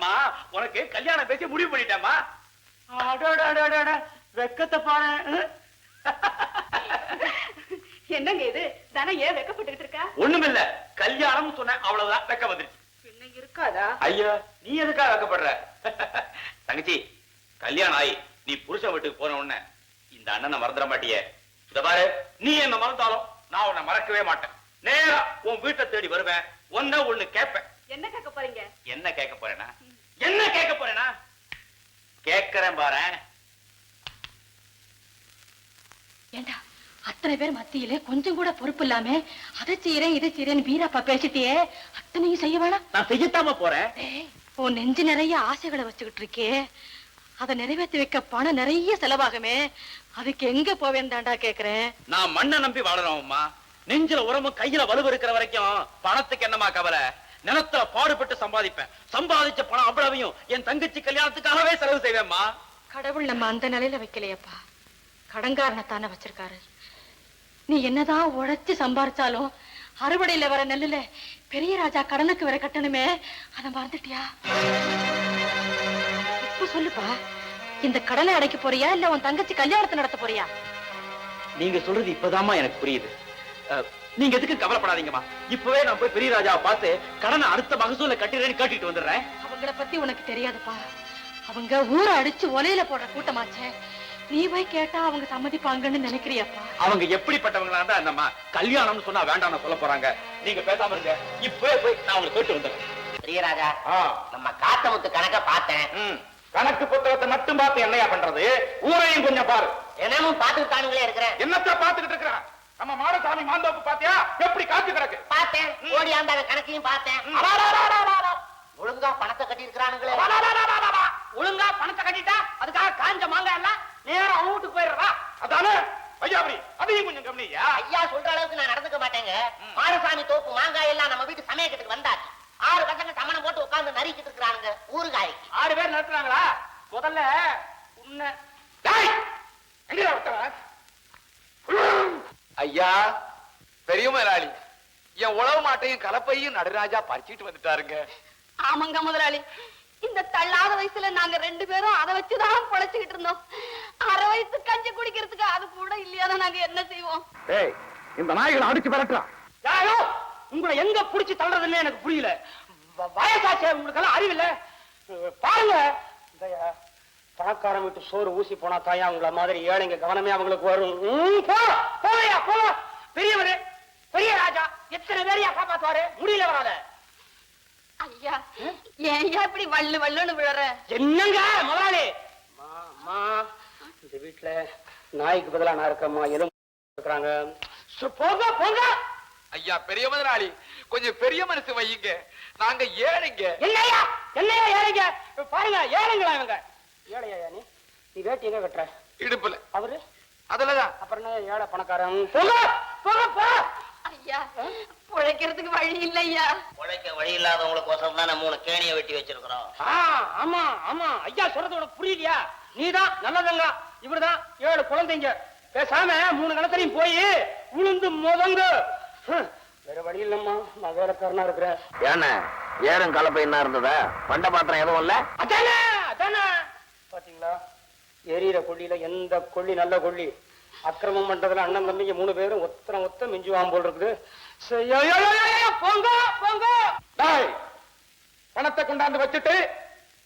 அம்மா உனக்கு கல்யாணம் பேசி முடிவு பண்ணிட்டேம்மா. வெக்கத்தை பாரு. என்னங்க இது தானே ஏன் வெக்கப்பட்டு இருக்கா? ஒண்ணுமில்ல, கல்யாணம் சொன்ன அவ்வளவுதான் வெக்க வந்துருச்சு. பின்ன இருக்காதா? ஐயா நீ எதுக்கா வெக்கப்படுற? தங்கச்சி கல்யாணம் ஆயி நீ புருஷன் வீட்டுக்கு போன உடனே இந்த அண்ணனை மறந்துட மாட்டியே. இத பாரு, நீ என்ன மறந்தாலும் நான் உன்னை மறக்கவே மாட்டேன். நேரா உன் வீட்டை தேடி வருவேன், ஒண்ணு கேட்பேன். என்ன கேட்க போறீங்க? என்ன கேட்க போறேனா? என்ன கேட்க போறேனா? கேட்கிறேன் பாரு. ஏண்டா அத்தனை பேர் மத்தியிலே கொஞ்சம் கூட பொறுப்பு இல்லாம அதை செய்யறேன் இதை செய்யறேன்னு வீரப்பா பேசிட்டியே, அத்தனையும் செய்ய வேணாம். நான் செய்யத்தாம போறேன். உன் நெஞ்சு நிறைய ஆசைகளை வச்சுக்கிட்டு இருக்கே, அதை நிறைவேற்றி வைக்க பணம் நிறைய செலவாகுமே, அதுக்கு எங்க போவேன் தாண்டா கேக்குறேன். நான் மண்ணை நம்பி வாழறோம்மா. நெஞ்சில உரமும் கையில வலுவு இருக்கிற வரைக்கும் பணத்துக்கு என்னமா கவலை? நிலத்துல பாடுபட்டு சம்பாதிப்பேன். சம்பாதிச்ச பணம் அவ்வளவையும் என் தங்கச்சி கல்யாணத்துக்காகவே செலவு செய்வேம்மா. கடவுள் நம்ம அந்த நிலையில வைக்கலையப்பா, கடங்காரனத்தானே வச்சிருக்காரு. நீ என்னதான் உழைச்சு சம்பாரிச்சாலும் அறுவடையில வர நெல்லுல பெரிய ராஜா கடனுக்கு வர கட்டணுமே, அதை மறந்துட்டியா? இப்ப சொல்லுப்பா, இந்த கடனை அடைக்க போறியா இல்ல உன் தங்கச்சி கல்யாணத்தை நடத்த போறியா? நீங்க சொல்றது இப்பதாம்மா எனக்கு புரியுது. நீங்க எதுக்கு கவலைப்படாதீங்கம்மா. இப்பவே நான் போய் பெரிய ராஜாவை பார்த்து கடனை அடுத்த மகசூல கட்டிடுறேன்னு கேட்டுட்டு வந்துடுறேன். அவங்கள பத்தி உனக்கு தெரியாதுப்பா, அவங்க ஊரை அடிச்சு ஒலையில போடுற கூட்டமாச்சே. நீ போய் கேட்டா அவங்க சம்மதிப்பாங்கன்னு நினைக்கிறியப்பா? அவங்க எப்படிப்பட்டவங்களா இருந்தா என்னம்மா, கல்யாணம்னு சொன்னா வேண்டாம்னு சொல்ல போறாங்க. நீங்க பேசாம இருங்க, இப்பவே போய் நான் உங்களுக்கு கேட்டு வந்துடுறேன். பெரியராஜா, நம்ம காத்தமுத்து கணக்க பார்த்தேன். கணக்கு புத்தகத்தை மட்டும் பார்த்து என்னையா பண்றது? ஊரையும் கொஞ்சம் பாரு. என்னமும் பாத்துட்டு தானுங்களே இருக்கிறேன். என்னத்த பாத்துக்கிட்டு இருக்கிறான்? நம்ம மாடசாமி மாந்தோப்பு பாத்தியா எப்படி காத்து கிடக்கு? பார்த்தேன், ஓடியாந்த கணக்கையும் பார்த்தேன். ஒழுங்கா பணத்தை கட்டி இருக்கிறானுங்களே. ஒழுங்கா பணத்தை கட்டிட்டா அதுக்காக காஞ்ச மாங்காய் எல்லாம் நேரம் அவங்க வீட்டுக்கு போயிடுறா. அதானே ஐயாபுரி, அதையும் கொஞ்சம் கவனியா. ஐயா சொல்ற அளவுக்கு நான் நடந்துக்க மாட்டேங்க. மாடசாமி தோப்பு மாங்காய் எல்லாம் நம்ம வீட்டு சமயக்கட்டுக்கு வந்தாச்சு. 6 பசங்க சமணம் போட்டு உட்கார்ந்து நறுக்கிட்டு இருக்கிறானுங்க ஊறுகாய். 6 பேர் நடத்துறாங்களா? முதல்ல உன்னை ஐயா பெரிய முதலாளி, என் உழவு மாட்டையும் கலப்பையும் நடராஜா பறிச்சுட்டு வந்துட்டாருங்க. ஆமாங்க முதலாளி, இந்த தள்ளாத வயசுல நாங்க 2 பேரும் அதை வச்சுதான் பொழைச்சுக்கிட்டு இருந்தோம். 6 வயசு கஞ்சி குடிக்கிறதுக்கு அது கூட இல்லையாதான் நாங்க என்ன செய்வோம்? இந்த நாய்களை அடிச்சு விரட்டுறான். யாரோ உங்களை எங்க புடிச்சு தள்ளுறதுன்னு எனக்கு புரியல. வயசாச்சே, உங்களுக்கு எல்லாம் அறிவில்ல. பாருங்க, பணக்காரன் வீட்டு சோறு ஊசி போனா தாயா உங்களை மாதிரி ஏழைங்க கவனமே அவங்களுக்கு வரும். போவையா போ. பெரியவரு பெரிய ராஜா எத்தனை பேரையா காப்பாத்துவாரு? முடியல வராத. ஐயா ஏன் இப்படி வள்ளு வள்ளுன்னு விழற? என்னங்க முதலாளி, இந்த வீட்டுல நாய்க்கு பதிலா நான் இருக்கம்மா, எலும்பு இருக்கிறாங்க. போங்க போங்க. ஐயா பெரிய முதலாளி, கொஞ்சம் பெரிய மனசு வையுங்க, நாங்க ஏழைங்க. என்னையா என்னையா ஏழைங்க? பாருங்க, ஏழைங்களா இவங்க. ஏழையா நீ வேட்டி எங்க கட்டுற? இடுப்புல. அவரு அதுலதான். அப்புறம் என்ன ஏழை பணக்காரன்? போங்க போங்க போ. ஐயா உழைக்கிறதுக்கு வழி இல்லையா? உழைக்க வழி இல்லாதவங்களுக்கு ஒசரம் தான் 3 கேணியை வெட்டி வச்சிருக்கிறோம். ஆமா ஆமா, ஐயா சொல்றதோட புரியலையா? நீதான் நல்லதங்க, இவருதான் 7 குழந்தைங்க. பேசாம 3 கணத்திலையும் போய் உளுந்து முதங்க. வேற வழி இல்லம்மா, நான் வேலைக்காரனா இருக்கிறேன். ஏன்னா ஏறும் கலப்பை என்ன இருந்ததா? பண்ட பாத்திரம் எதுவும் இல்ல. அதானே அதானே பாத்தீங்களா, எரியிற கொள்ளியில எந்த கொள்ளி நல்ல கொள்ளி. அக்கிரமம் பண்றதுல அண்ணன் தம்பிங்க 3 பேரும் ஒத்த மிஞ்சுவான் போல் இருக்குது. போங்க போங்க. பணத்தை கொண்டாந்து வச்சுட்டு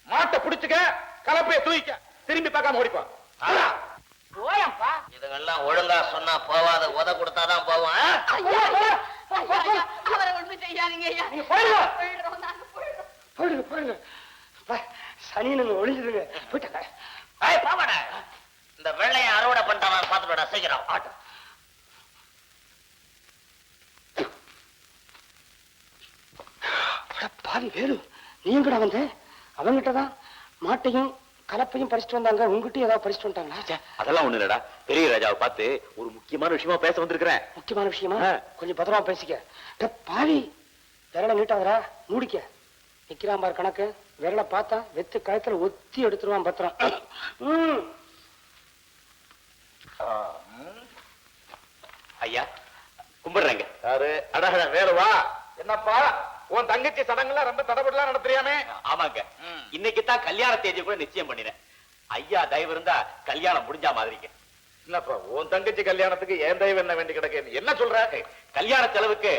மாட்டை புடிச்சுக்க, கலப்பைய தூக்கிக்க, திரும்பி பார்க்காம ஓடிப்பா. போயப்பா. இதுங்கெல்லாம் ஒழுங்கா சொன்னா போவாத, உத கொடுத்தாதான் போவான். அவரை ஒண்ணு செய்யாதீங்க ஐயா. நீங்க போயிடுங்க நாங்க போயிடுறோம். போயிடுங்க போயிடுங்க. சனின்னு ஒழிஞ்சிடுங்க. போயிட்டாங்க. பாவாட இந்த வெள்ளைய அறுவடை பண்ணிட்டான் பாத்துடா சீக்கிரம். ஆட்டம் பாதி வேலு, நீ எங்கடா வந்த? அவங்கிட்டதான் மாட்டையும் கலப்பையும் பறிச்சுட்டு வந்தாங்க, உங்ககிட்ட ஏதாவது பறிச்சுட்டு வந்துட்டாங்களா? அதெல்லாம் ஒண்ணு இல்லடா, பெரிய ராஜாவை பார்த்து ஒரு முக்கியமான விஷயமா பேச வந்திருக்கிறேன். முக்கியமான விஷயமா? கொஞ்சம் பத்திரமா பேசிக்க. பாவி, விரலை நீட்டாதரா, மூடிக்க. நிக்கிறான் பாரு கணக்கு, விரலை பார்த்தா வெத்து கழுத்துல ஒத்தி எடுத்துருவான் பத்திரம். ஐயா கும்பிடுறேங்க. யாரு? அடா வேலுவா, என்னப்பா உன் தங்கச்சி சடங்குல ரொம்ப தடபடலாம் நடத்துறியாமே. ஆமாங்க, இன்னைக்கு தான் கல்யாண தேதி கூட நிச்சயம் பண்ணினேன். ஐயா தயவு இருந்தா கல்யாணம் முடிஞ்சா மாதிரிங்க. இல்லப்பா, உன் தங்கச்சி கல்யாணத்துக்கு ஏன் தயவு என்ன வேண்டி கிடக்கு? என்ன சொல்ற? கல்யாண செலவுக்கு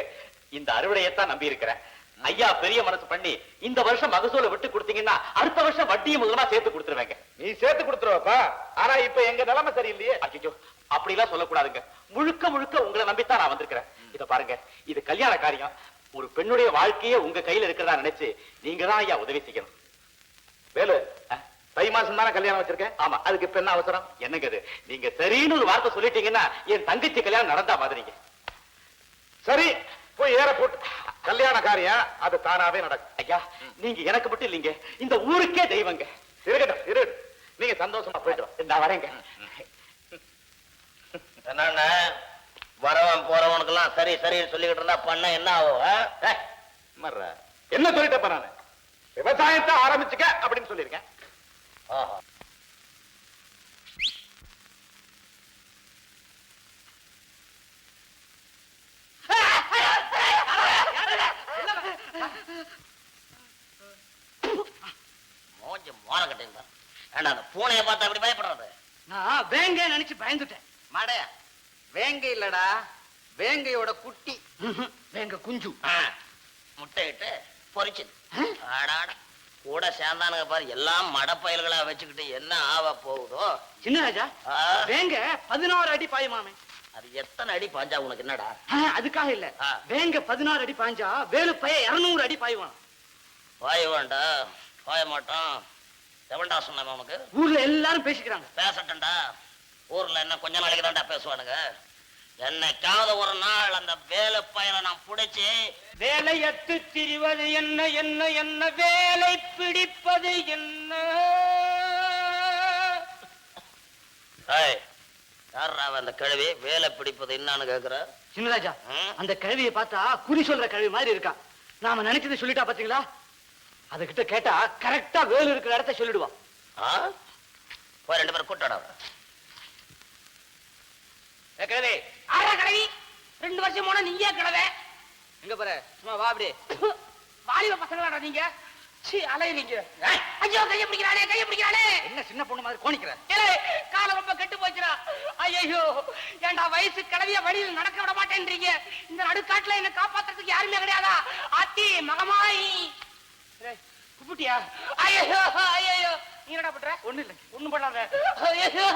இந்த அறுவடையத்தான் நம்பி இருக்கிறேன். ஐயா பெரிய மனசு பண்ணி இந்த வருஷம் மகசூலை விட்டு கொடுத்தீங்கன்னா அடுத்த வருஷம் வட்டியும் முதலமா சேர்த்து கொடுத்துருவேங்க. நீ சேர்த்து கொடுத்துருவப்பா. ஆனா இப்ப எங்க நிலைமை சரியில்லையே. அச்சோ, அப்படி எல்லாம் சொல்லக்கூடாதுங்க. முழுக்க முழுக்க உங்களை நம்பித்தான் நான் வந்திருக்கிறேன். இத பாருங்க, இது கல்யாண காரியம். ஒரு பெண்ணுடைய வாழ்க்கையே உங்க கையில இருக்கிறதா நினைச்சு நீங்க தான் ஐயா உதவி செய்யணும். வேலு, தை மாசம் தானே கல்யாணம் வச்சிருக்கேன். ஆமா, அதுக்கு இப்ப என்ன அவசரம்? என்னங்க இது? நீங்க சரின்னு ஒரு வார்த்தை சொல்லிட்டீங்கன்னா என் தங்கச்சி கல்யாணம் நடந்தா மாதிரிங்க. சரி, போய் ஏற போட்டு கல்யாண காரியம் அது தானாவே நடக்கும். ஐயா, நீங்க எனக்கு மட்டும் இல்லைங்க, இந்த ஊருக்கே தெய்வங்க. இருக்கட்டும், இருக்கட்டும். நீங்க சந்தோஷமா போயிட்டு வா. நான் வரேங்க. என்னண்ணா, வரவன் போறவனுக்கெல்லாம் சரி சரி சொல்லிக்கிட்டு இருந்தா பண்ண என்ன ஆகும்? என்ன சொல்லிட்டப்ப நானு? விவசாயத்தை ஆரம்பிச்சுக்க அப்படின்னு சொல்லியிருக்கேன். மோஞ்சு மோர கட்டிங்க. ஏண்டா அந்த பூனையை பார்த்தா அப்படி பயப்படுறது? நான் வேங்க நினைச்சு பயந்துட்டேன். மாட வேங்கை இல்லடா, வேங்கையோட குட்டி. வேங்க குஞ்சு முட்டையிட்டு பொரிச்சுது. ஆடாட கூட சேர்ந்தானுங்க பாரு, எல்லாம் மடப்பயல்களா வச்சுக்கிட்டு என்ன ஆவ போகுதோ. சின்னராஜா, ஆ, வேங்க 16 அடி பாயுமாமே. அது எத்தனை அடி பாஞ்சா உனக்கு என்னடா? அதுக்காக இல்ல, ஆ. வேங்க 16 அடி பாஞ்சா வேலு பைய 200 அடி பாயுவான். பாய வேண்டாம், பாய மாட்டான். எவன்டா சொன்ன உனக்கு? ஊர்ல எல்லாரும் பேசிக்கிறாங்க. பேசட்டா, ஊர்ல என்ன கொஞ்ச நாளைக்கு தான்டா பேசுவானுங்க. என்னைக்காவது ஒரு நாள் அந்த வேலை பயிரை நான் புடிச்சு வேலையத்து திரிவது என்ன என்ன என்ன வேலை பிடிப்பது என்ன? யாரா அந்த கிழவி வேலை பிடிப்பது என்னன்னு கேக்குற? சின்னராஜா, அந்த கழுவியை பார்த்தா குறி சொல்ற கழுவி மாதிரி இருக்கா. நாம நினைச்சதை சொல்லிட்டா பாத்தீங்களா? அதுகிட்ட கேட்டா கரெக்டா வேலு இருக்கிற இடத்த சொல்லிடுவான். போய் 2 பேரும் கூட்டாடா. கிழவி, ஆறா கிழவி, 2 வருஷம் போனா நீங்க கிழவே எங்க போற? சும்மா வா அப்படி. வாலிப பசங்களாடா நீங்க. சீ, அலையறீங்க. ஐயோ, கைய பிடிக்கிறானே, கைய பிடிக்கிறானே. என்ன சின்ன பொண்ணு மாதிரி கோணிக்கிற? காலம் ரொம்ப கெட்டு போச்சுடா. ஐயோ, ஏண்டா வயசு கிழவிய வழியில் நடக்க விட மாட்டேன்றீங்க. இந்த நடுக்காட்டுல என்ன காப்பாத்துறதுக்கு யாருமே கிடையாதா? அத்தி மகமாயி குப்புட்டியா? ஐயோ ஐயோ, நீ என்னடா பண்ற? ஒண்ணு இல்ல. ஒண்ணும் பண்ணாத. ஐயோ,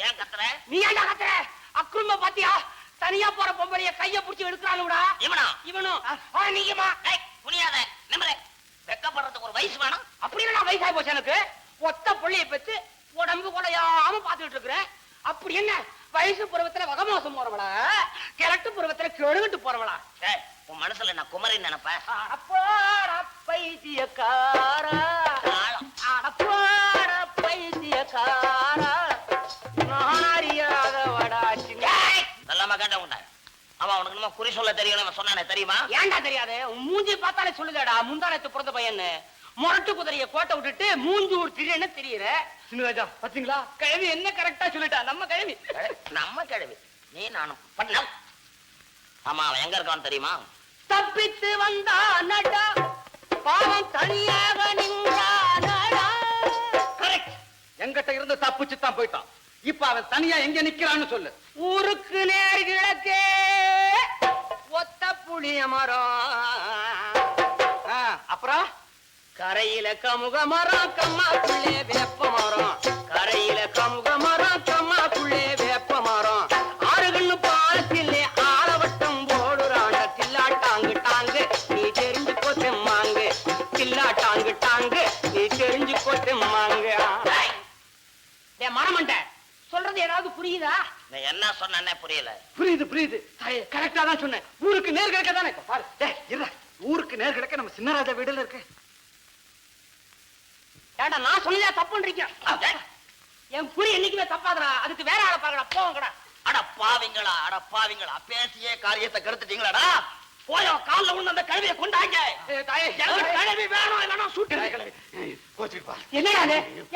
ஏன் கத்துற? நீ ஏன்டா கத்துற? அக்ரூம பாத்தியா? தனியா போற பொம்பளைய கைய புடிச்சு எடுக்கறானுடா. இவனா? இவனும் நீங்கமா புனியாத நிம்மரே. வெக்கப்படுறதுக்கு ஒரு வயசு வேணும். அப்படி என்ன வயசாகி போச்சு எனக்கு? ஒத்த புள்ளைய பெற்று உடம்பு கொடையாம பாத்துட்டு இருக்கிறேன். அப்படி என்ன வயசு பருவத்துல வகமோசம் போறவளா, கிழட்டு பருவத்துல கெடுகிட்டு போறவளா? உன் மனசுல நான் குமரின்னு நினைப்பேன். பைத்தியக்காரா, பைத்தியக்காரா, நான் அறியாதவடா. நல்லாம கேட்ட உண்டா? அவன் அவனுக்கு நம்ம குறி சொல்ல தெரியணும் சொன்னானே, தெரியுமா? ஏன்டா தெரியாது? மூஞ்சி பார்த்தாலே சொல்லுதேடா முந்தானத்து பிறந்த பையன்னு. முரட்டு குதிரைய கோட்டை விட்டுட்டு மூஞ்சி ஒரு திரியன்னு தெரியற. சின்னராஜா பாத்தீங்களா, கிழவி என்ன கரெக்டா சொல்லிட்டா. நம்ம கிழவி, நம்ம கிழவி. நீ நானும் பண்ண. ஆமா, அவன் எங்க இருக்கான்னு தெரியுமா? தப்பித்து வந்தானடா, பாவம் தனியாக நின்றானடா. கரெக்ட். எங்கிட்ட இருந்து தப்பிச்சு தான் போயிட்டான். இப்ப அவன் தனியா எங்க நிக்கிறான்னு சொல்லு. ஊருக்கு நேர் கிழக்கே ஒத்த புளிய மரம், அப்புறம் கரையில கமுக மரம், கம்மாக்குள்ளே வேப்ப மரம். கரையில கமுக மரம், கம்மாக்குள்ளே வேப்ப மரம். ஆறுகண்ணு பாலத்திலே ஆளவட்டம் போடுறான. தில்லா டாங்கு டாங்கு நீ தெரிஞ்சு கொத்தம்மாங்கு. தில்லா டாங்கு டாங்கு நீ தெரிஞ்சு கொத்தம்மாங்க. மரமண்ட சொல்றது ஏதாவது புரியுதா? நீ என்ன சொன்னே புரியல. புரியுது புரியுது, கரெக்டா தான் சொன்னேன். ஊருக்கு நேர் கிழக்க தானே. பாரு, ஊருக்கு நேர் கிழக்க நம்ம சின்னராஜா வீடுல இருக்கு. ஏண்டா நான் சொன்னதா தப்புன்றீங்க? என் புரி என்னைக்குமே தப்பாதடா. அதுக்கு வேற ஆளை பாக்கடா, போங்கடா. அட பாவிங்களா, அட பாவிங்களா, பேசியே காரியத்தை கெடுத்துட்டீங்களாடா. போயோ, கால்ல உள்ள அந்த கழுவியை கொண்டாங்க. கழுவி வேணும், இல்லைன்னா சுட்டு. என்னடா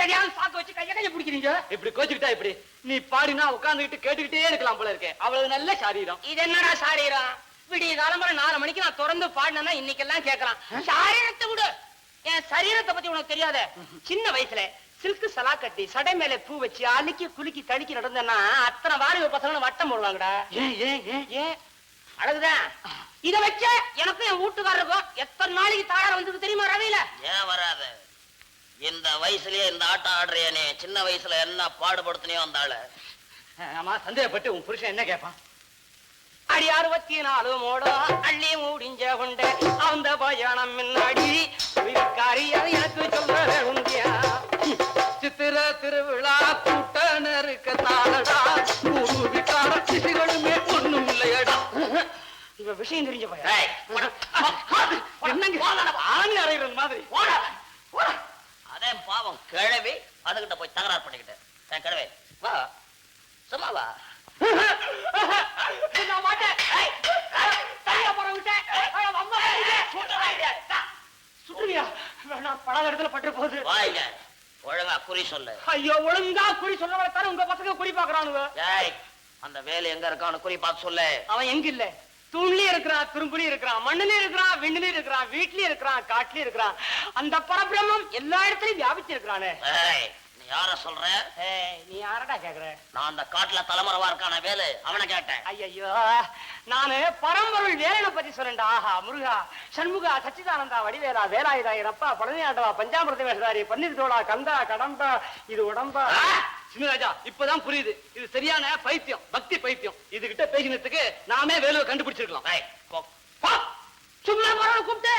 எதையாவது சாக்கு வச்சு கைய பிடிக்கிறீங்க? இப்படி கோச்சுக்கிட்டா இப்படி நீ பாடினா உட்கார்ந்துகிட்டு கேட்டுக்கிட்டே இருக்கலாம் போல இருக்கே. அவ்வளவு நல்ல சாரீரம். இது என்னடா சாரீரம்? விடிய காலம்பர 4 மணிக்கு நான் திறந்து பாடினா இன்னைக்கெல்லாம் கேட்கலாம். சாரீரத்தை விடு, என் சரீரத்தை பத்தி உனக்கு தெரியாத. சின்ன வயசுல சில்கு சலா கட்டி சடை மேல பூ வச்சு அழுக்கி குலுக்கி தடுக்கி நடந்தேன்னா அத்தனை வாலிப பசங்க வட்டம் போடுவாங்கடா. ஏன் அழகுதான். இத வச்ச எனக்கும் என் வீட்டுக்காரருக்கும் எத்தனை நாளைக்கு தாயார் வந்தது தெரியுமா ரவியில? ஏன் வராத? இந்த வயசுலயே இந்த ஆட்டம் ஆடுறியானே, சின்ன வயசுல என்ன பாடுபடுத்தினியோ அந்த ஆளு. ஆமா, சந்தேகப்பட்டு உன் புருஷன் என்ன கேட்பான்? அடி 64 மோடம் அள்ளி மூடிஞ்ச கொண்ட அந்த பயணம் முன்னாடி காரி எனக்கு சொல்ல உண்டியா. சித்திர திருவிழா கூட்ட நெருக்க தாளடா, ஊரு விட்டார சிசிகளுமே ஒண்ணும் இல்லையடா. இவ விஷயம் தெரிஞ்ச பையன். ஏய், என்னங்க ஆணி அறையிறது மாதிரி. அதே பாவம் கிழவி அதுகிட்ட போய் தகராறு பண்ணிக்கிட்டு. கிழவி வா, சும்மா வா. நான் மாட்டேன். தனியா போற விட்டேன். சுற்றுவியா? வேணாம், பல இடத்துல பட்டு போகுது. வாங்க, ஒழுங்கா குறி சொல்லு. ஐயோ, ஒழுங்கா குறி சொல்றவளத்தான உங்க பசங்க குறி பாக்குறானுங்க. ஏய், அந்த வேலை எங்க இருக்கான்னு குறி பார்த்து சொல்லு. அவன் எங்க இல்ல, தூண்லயும் இருக்கிறான், துரும்புலயும் இருக்கிறான், மண்ணுலயும் இருக்கிறான், விண்ணுலயும் இருக்கிறான், வீட்லயும் இருக்கிறான், காட்டுலயும் இருக்கிறான். அந்த பரபிரம்மம் எல்லா இடத்துலயும் வியாபிச்சு இருக்கிறானே. ஏய், நீ யார சொல்ற? நீ யாரடா கேக்குற? நான் அந்த காட்டுல தலைமறைவா இருக்கான வேலு, அவனை கேட்டேன். ஐயோ, நானு பரம்பொருள் வேலனை பத்தி சொல்றேன்டா. ஆஹா, முருகா, சண்முகா, சச்சிதானந்தா, வடிவேலா, வேலாயுதா, எரப்பா, பழனியாண்டவா, பஞ்சாமிரத வேஷதாரி, பன்னீர் தோளா, கந்தா, கடம்பா, இது உடம்பா. சின்னராஜா, இப்பதான் புரியுது. இது சரியான பைத்தியம், பக்தி பைத்தியம். இதுகிட்ட பேசினதுக்கு நாமே வேலுவை கண்டுபிடிச்சிருக்கலாம். ஏய், போ. சும்மா பரவ கூப்பிட்டு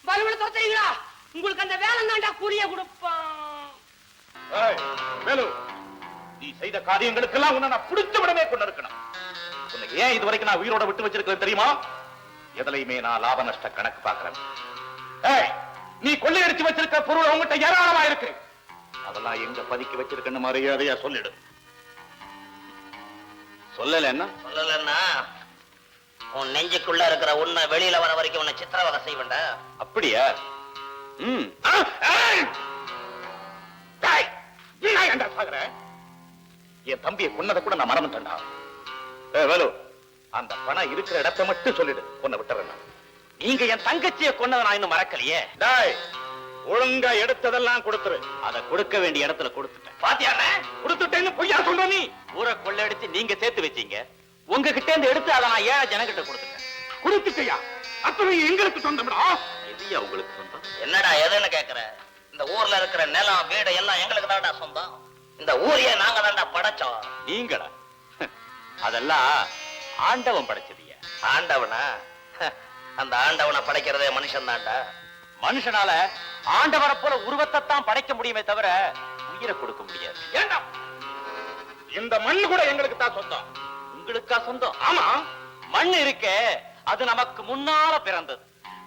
பலவனை தோத்தீங்களா? உங்களுக்கு அந்த வேலை தாண்டா கூலிய கொடுப்பான். வேலு, நீ செய்த காரியங்களுக்கெல்லாம் உன்னை நான் பிடிச்ச விடவே கொண்டு இருக்கணும். உன்னை ஏன் இது வரைக்கும் நான் உயிரோட விட்டு வச்சிருக்கிறது தெரியுமா? எதுலையுமே நான் லாப நஷ்ட கணக்கு பாக்குறேன். நீ கொள்ளையடிச்சு வச்சிருக்க பொருள் உங்ககிட்ட ஏராளமா இருக்கு. அதெல்லாம் எங்க பதுக்கி வச்சிருக்கன்னு மரியாதையா சொல்லிடு. சொல்லலன்னா சொல்லலன்னா உன் நெஞ்சுக்குள்ள இருக்கிற உண்மை வெளியில வர வரைக்கும் உன்னை சித்திரவதை செய்வேண்டா. அப்படியா? என் தம்பியை கொன்னதை கூட நான் மறந்துட்டேன்டா. வேலு, அந்த பணம் இருக்கிற இடத்தை மட்டும் சொல்லிடு, கொன்ன விட்டுறேன். நீங்க என் தங்கச்சியை கொன்னதை நான் இன்னும் மறக்கலையே. டாய், ஒழுங்கா எடுத்ததெல்லாம் கொடுத்துரு. அதை கொடுக்க வேண்டிய இடத்துல கொடுத்துட்டேன். பாத்தியாண்ண, கொடுத்துட்டேன்னு பொய்யா சொல்ற நீ? ஊரை கொள்ளையடிச்சு நீங்க சேர்த்து வச்சீங்க. உங்ககிட்ட இருந்து எடுத்து அதை நான் ஏழை ஜனங்கிட்ட கொடுத்துட்டேன். கொடுத்துட்டியா? அத்தனை எங்களுக்கு சொந்தம்டா. எதையா உங்களுக்கு சொந்தம்? என்னடா எதுன்னு கேக்குற? இந்த ஊர்ல இருக்கிற நிலம் வீடு எல்லாம் எங்களுக்கு தான்டா சொந்தம். இந்த ஊரையே நாங்க தான்டா படைச்சோம். நீங்களா? அதெல்லாம் ஆண்டவன் படைச்சதியா. ஆண்டவனா? அந்த ஆண்டவனை படைக்கிறதே மனுஷன் தான்டா. மனுஷனால ஆண்டவரை போல உருவத்தை தான் படைக்க முடியுமே தவிர உயிரை கொடுக்க முடியாது. ஏண்டா, இந்த மண்ணு கூட எங்களுக்கு தான் சொந்தம். உங்களுக்கா சொந்தம்? ஆமா, மண் இருக்கே, அது நமக்கு முன்னால பிறந்தது.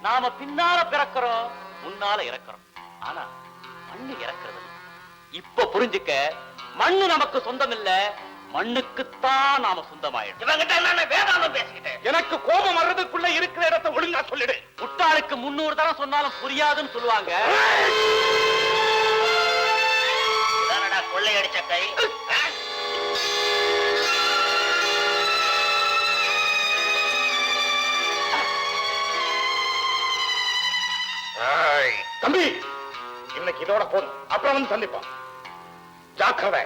நாம பின்னால பிறக்கிறோம், முன்னால இறக்கிறோம். ஆனா மண்ணு இறக்கிறது. இப்ப புரிஞ்சுக்க, மண்ணு நமக்கு சொந்தம் இல்ல, மண்ணுக்குத்தான் நாம சொந்தமாயிடும். இவங்கிட்ட என்ன வேதாந்தம் பேசிக்கிட்டு? எனக்கு கோபம் வர்றதுக்குள்ள இருக்கிற இடத்தை ஒழுங்கா சொல்லிடு. முட்டாளுக்கு 300 தரம் சொன்னாலும் புரியாதுன்னு சொல்லுவாங்க. இதானடா கொள்ளையடிச்ச கை. தம்பி, இன்னைக்கு இதோட போதும், அப்புறம் வந்து சந்திப்போம். ஜாக்கிரதை.